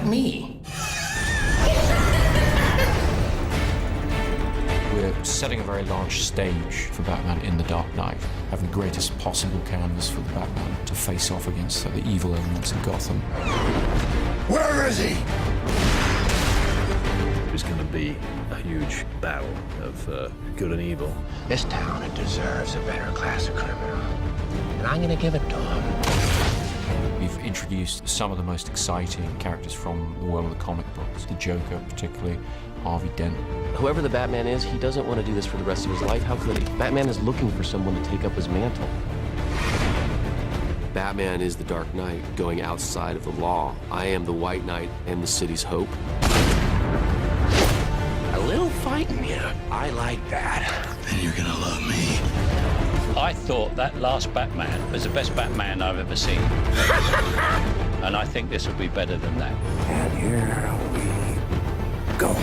me. We're setting a very large stage for Batman in The Dark Knight, having the greatest possible canvas for the Batman to face off against the evil elements in Gotham. Where is he? There's going to be a huge battle of good and evil. This town, it deserves a better class of criminal. And I'm gonna give it to him. We've introduced some of the most exciting characters from the world of the comic books. The Joker, particularly, Harvey Dent. Whoever the Batman is, he doesn't want to do this for the rest of his life. How could he? Batman is looking for someone to take up his mantle. Batman is the Dark Knight, going outside of the law. I am the White Knight and the city's hope. A little fighting here. I like that. Then you're gonna love me. I thought that last Batman was the best Batman I've ever seen. And I think this will be better than that. And here we go.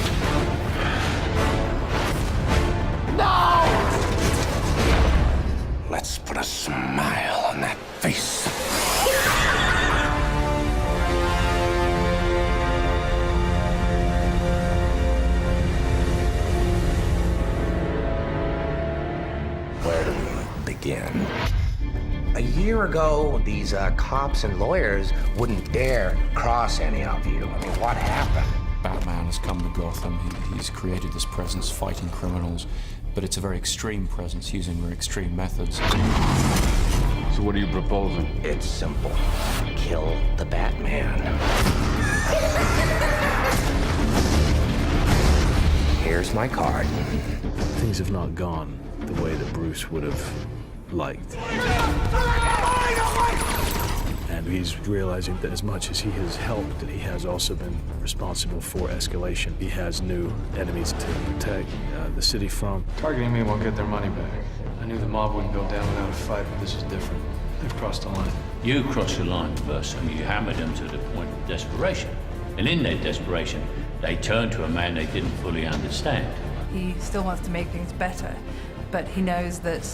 No! Let's put a smile on that face. Where do we begin? A year ago, these cops and lawyers wouldn't dare cross any of you. I mean, what happened? Batman has come to Gotham. He's created this presence fighting criminals, but it's a very extreme presence using very extreme methods. So what are you proposing? It's simple. Kill the Batman. Here's my card. Things have not gone the way that Bruce would have liked. And he's realizing that as much as he has helped, that he has also been responsible for escalation. He has new enemies to protect the city from. Targeting me won't get their money back. I knew the mob wouldn't go down without a fight, but this is different. They've crossed the line. You crossed the line first, and you hammered them to the point of desperation. And in their desperation, they turned to a man they didn't fully understand. He still wants to make things better, but he knows that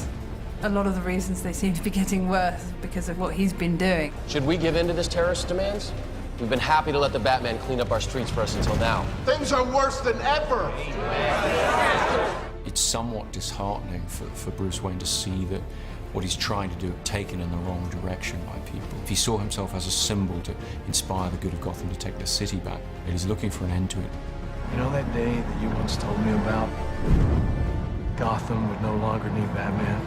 a lot of the reasons they seem to be getting worse is because of what he's been doing. Should we give in to this terrorist demands? We've been happy to let the Batman clean up our streets for us until now. Things are worse than ever. It's somewhat disheartening for Bruce Wayne to see that what he's trying to do taken in the wrong direction by people. If he saw himself as a symbol to inspire the good of Gotham to take their city back, and he's looking for an end to it. You know that day that you once told me about? Gotham would no longer need Batman.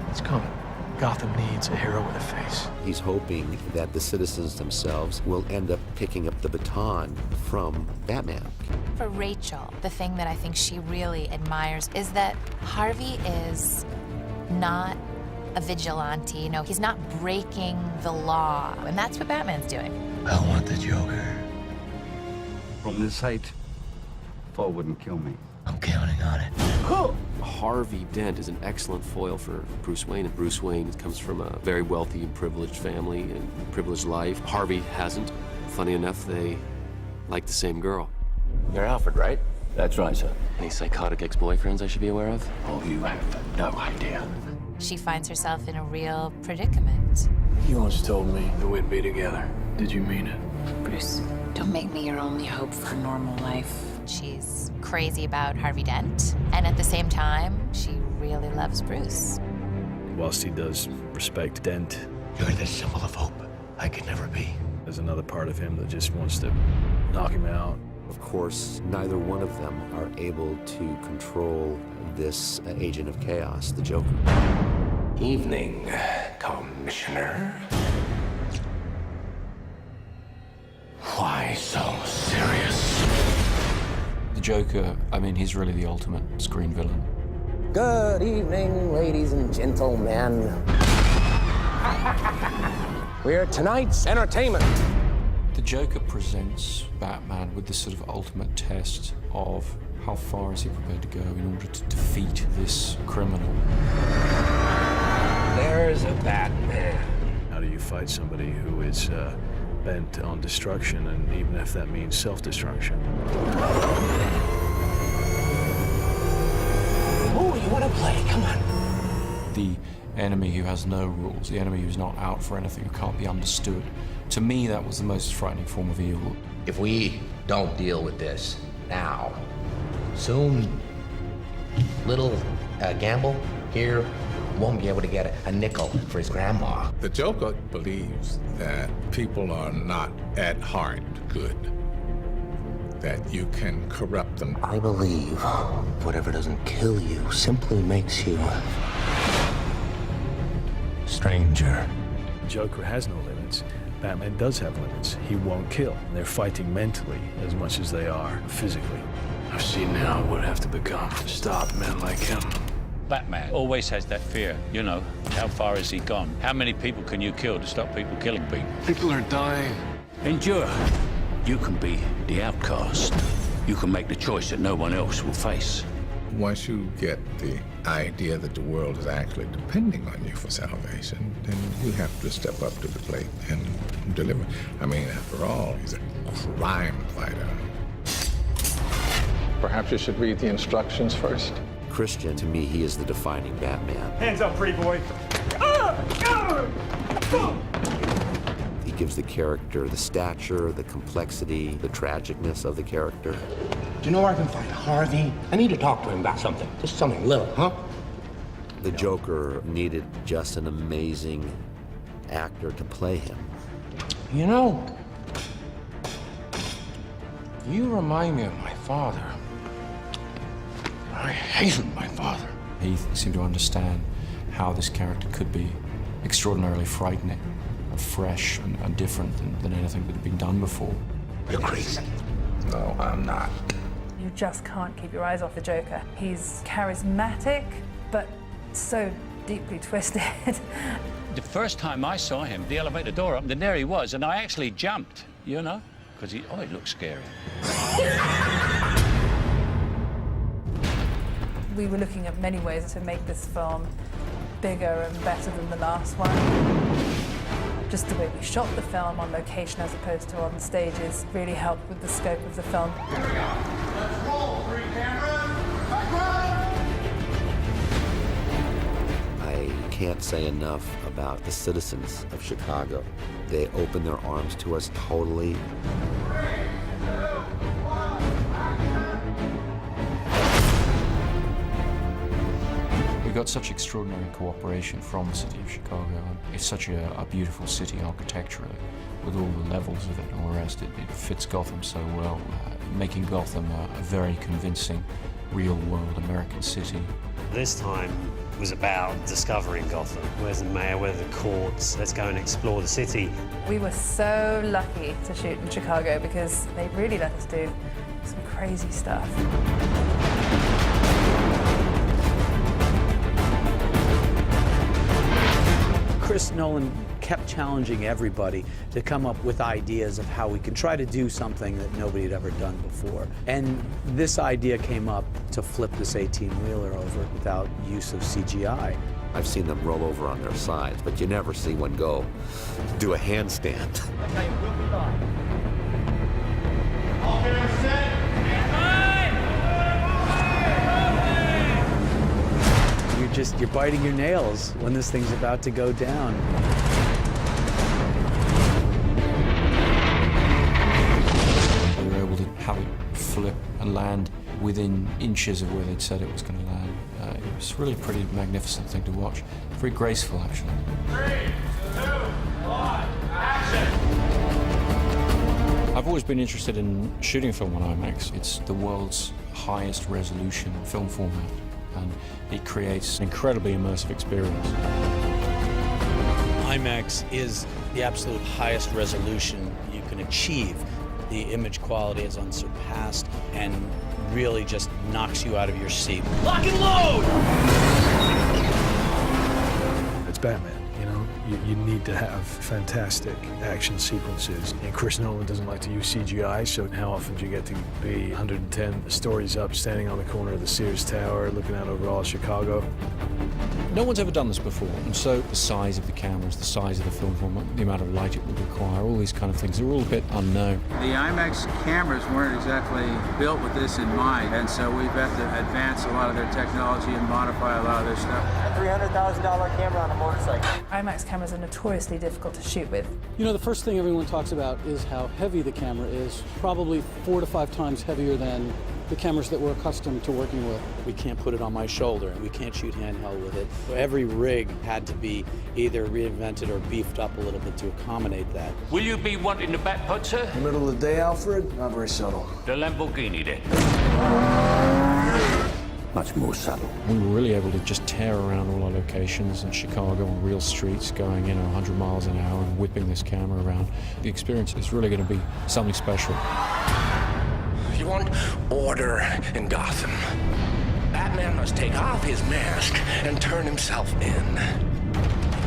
It's coming. Gotham needs a hero with a face. He's hoping that the citizens themselves will end up picking up the baton from Batman. For Rachel, the thing that I think she really admires is that Harvey is not a vigilante. You know, he's not breaking the law, and that's what Batman's doing. I want the Joker. From this height, Paul wouldn't kill me. I'm counting on it. Harvey Dent is an excellent foil for Bruce Wayne. And Bruce Wayne comes from a very wealthy and privileged family and privileged life. Harvey hasn't. Funny enough, they like the same girl. You're Alfred, right? That's right, sir. Any psychotic ex-boyfriends I should be aware of? Oh, you have no idea. She finds herself in a real predicament. You once told me that we'd be together. Did you mean it? Bruce, don't make me your only hope for normal life. She's crazy about Harvey Dent, and at the same time, she really loves Bruce. Whilst he does respect Dent, You're the symbol of hope I could never be. there's another part of him that just wants to knock him out. Of course, neither one of them are able to control this agent of chaos, the Joker. Evening, Commissioner. Why so serious? The Joker, I mean, he's really the ultimate screen villain. Good evening, ladies and gentlemen. We're tonight's entertainment. The Joker presents Batman with this sort of ultimate test of how far is he prepared to go in order to defeat this criminal. There's a Batman. How do you fight somebody who is bent on destruction, and even if that means self-destruction? Oh, you want to play? Come on. The enemy who has no rules, the enemy who's not out for anything, who can't be understood, To me, that was the most frightening form of evil. If we don't deal with this now, soon, little Gamble here won't be able to get a nickel for his grandma. The Joker believes that people are not at heart good, that you can corrupt them. I believe whatever doesn't kill you simply makes you stranger. Joker has no limits. Batman does have limits. He won't kill. They're fighting mentally as much as they are physically. I've seen now what I have to become to stop men like him. Batman always has that fear, you know, how far has he gone? How many people can you kill to stop people killing people? People are dying. Endure. You can be the outcast. You can make the choice that no one else will face. Once you get the idea that the world is actually depending on you for salvation, then you have to step up to the plate and deliver. I mean, after all, he's a crime fighter. Perhaps you should read the instructions first. Christian, to me, he is the defining Batman. Hands up, pretty boy. He gives the character the stature, the complexity, the tragicness of the character. Do you know where I can find Harvey? I need to talk to him about something. Just something little, huh? The Joker needed just an amazing actor to play him. You know, you remind me of my father. I hated my father. Heath seemed to understand how this character could be extraordinarily frightening, and fresh and different than anything that had been done before. You're crazy. No, I'm not. You just can't keep your eyes off the Joker. He's charismatic, but so deeply twisted. The first time I saw him, the elevator door opened, and there he was, and I actually jumped, you know, because he looked scary. We were looking at many ways to make this film bigger and better than the last one. Just the way we shot the film on location as opposed to on stages really helped with the scope of the film. Let's roll, 3 cameras. I can't say enough about the citizens of Chicago. They open their arms to us totally. We got such extraordinary cooperation from the city of Chicago. It's such a beautiful city architecturally, with all the levels of it and all the rest. It fits Gotham so well, making Gotham a very convincing, real-world American city. This time was about discovering Gotham. Where's the mayor, where are the courts? Let's go and explore the city. We were so lucky to shoot in Chicago because they really let us do some crazy stuff. Chris Nolan kept challenging everybody to come up with ideas of how we can try to do something that nobody had ever done before. And this idea came up to flip this 18-wheeler over without use of CGI. I've seen them roll over on their sides, but you never see one go do a handstand. All cameras set. You're biting your nails when this thing's about to go down. We were able to have it flip and land within inches of where they'd said it was going to land. It was really a pretty magnificent thing to watch. Very graceful, actually. 3, 2, 1, action! I've always been interested in shooting film on IMAX. It's the world's highest resolution film format, and it creates an incredibly immersive experience. IMAX is the absolute highest resolution you can achieve. The image quality is unsurpassed and really just knocks you out of your seat. Lock and load! It's Batman, you know? You need to have fantastic action sequences. And Chris Nolan doesn't like to use CGI, so how often do you get to be 110 stories up, standing on the corner of the Sears Tower, looking out over all Chicago? No one's ever done this before, and so the size of the cameras, the size of the film format, the amount of light it would require, all these kind of things, they're all a bit unknown. The IMAX cameras weren't exactly built with this in mind, and so we've had to advance a lot of their technology and modify a lot of their stuff. $300,000 camera on a motorcycle. IMAX cameras are notoriously difficult to shoot with. You know, the first thing everyone talks about is how heavy the camera is, probably 4 to 5 times heavier than the cameras that we're accustomed to working with. We can't put it on my shoulder, and we can't shoot handheld with it. Every rig had to be either reinvented or beefed up a little bit to accommodate that. Will you be wanting the back putt, sir? Middle of the day, Alfred? Not very subtle. The Lamborghini, then. Much more subtle. We were really able to just tear around all our locations in Chicago on real streets, going 100 miles an hour and whipping this camera around. The experience is really going to be something special. You want order in Gotham. Batman must take off his mask and turn himself in.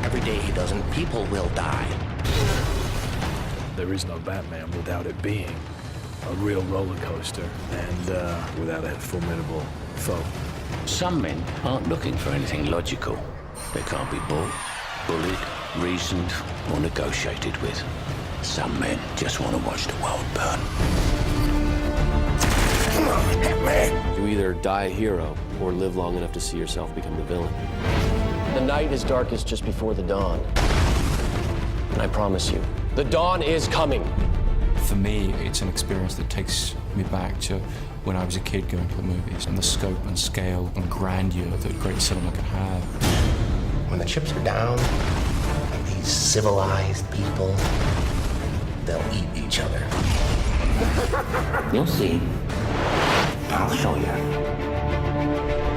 Every day he doesn't, people will die. There is no Batman without it being a real roller coaster and without a formidable foe. Some men aren't looking for anything logical. They can't be bought, bullied, reasoned, or negotiated with. Some men just want to watch the world burn. Come on, hit me! You either die a hero or live long enough to see yourself become the villain. The night is darkest just before the dawn. And I promise you, the dawn is coming. For me, it's an experience that takes me back to when I was a kid going to the movies and the scope and scale and grandeur that great cinema could have. When the chips are down, like these civilized people, they'll eat each other. You'll see. I'll show you.